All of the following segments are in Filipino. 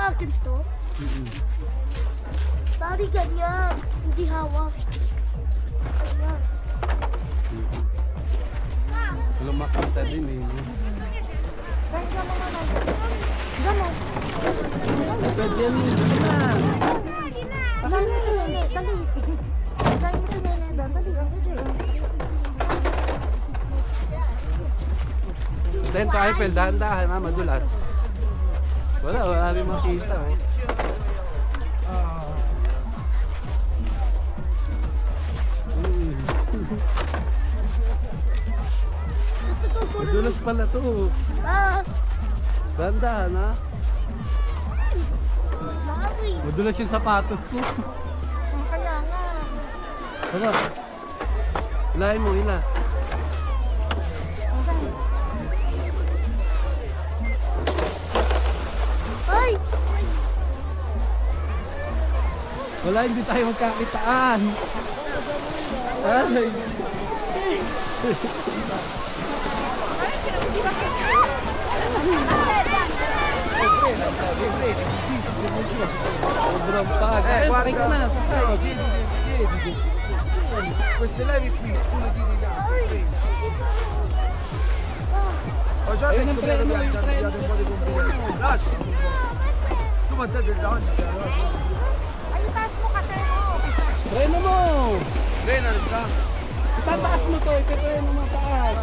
akin to? Daddy, ganyan. Hindi hawak. Ganyan. Lumakanta din eh. Ganyan mo naman. Ganon. Pwede yan na. Dali mo si Nene. Dali. Dali mo si Nene doon. Dali. Dali. Then to Eiffel, dahan-dahan ha, madulas. Wala rin makita oh. Madulas pala to. Ah. Dahan-dahan ha. Mami. Madulas yung sapatos ko. Kaya nga. Hala. Ilahin mo, ila. Ay! Wala, hindi tayo magkakitaan. Ay. Sobrang pag. Sakay ka na. Queste levi qui, uno di là. Ho già Ayun detto ang che preno, dobbiamo yung cambiare preno. un po' di complimenti. Lascia. Tu ma te del davanti. Ay, taas mo kasi. Preno mo. Frena sa. Itataas mo to. Ipipreno mo taas.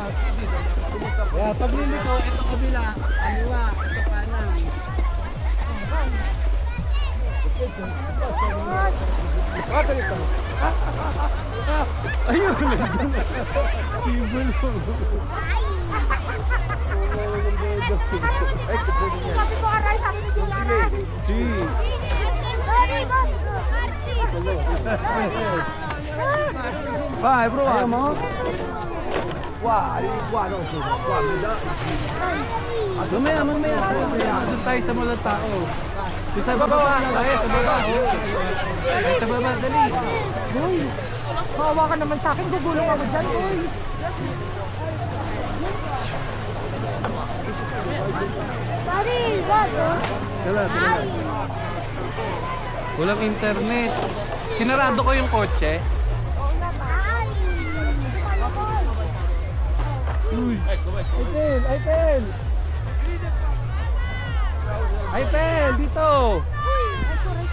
Kaya pag liliko, ito kabila. Kaliwa. Ito kanan. Guarda che sta. Ayun. Sibol mo. Ecco c'è di niente. Sabi ko, aray, sabi ni Juliana. Si. Very good. Vai, prova. Ayaw mo? Qua, arrivi qua, no, insomma, qua, mi dà. Mamaya. Doon tayo sa mga tao. Doon sa baba. Tayo sa baba. Tayo sa baba. Dali. Uy, mawa ka naman sa akin. Gugulong ako dyan. Uy. Sorry, God. Tara. Walang internet. Sinarado ko yung kotse. Uy. Eiffel, dito.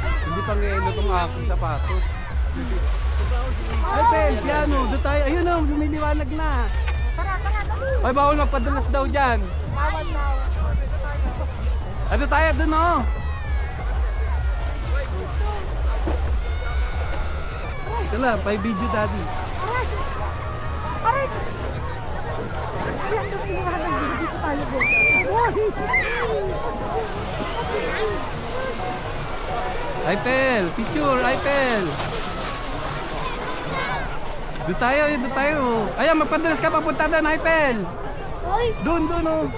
Hindi pa ngayelo itong aking sapatos. Eiffel, piano, doon tayo. Ayun o, lumiliwanag na. Tara, dali. Ay, bawal magpadulas daw dyan. Bawal na. Ano tayo doon o? Kala, pay video daddy. Aray. Aray. Ayan, lumiliwanag. Dito tayo, boy. Eiffel, picture, Eiffel. Doon tayo. Ayan, magpadulas ka papunta doon, Eiffel. Uy. Doon o.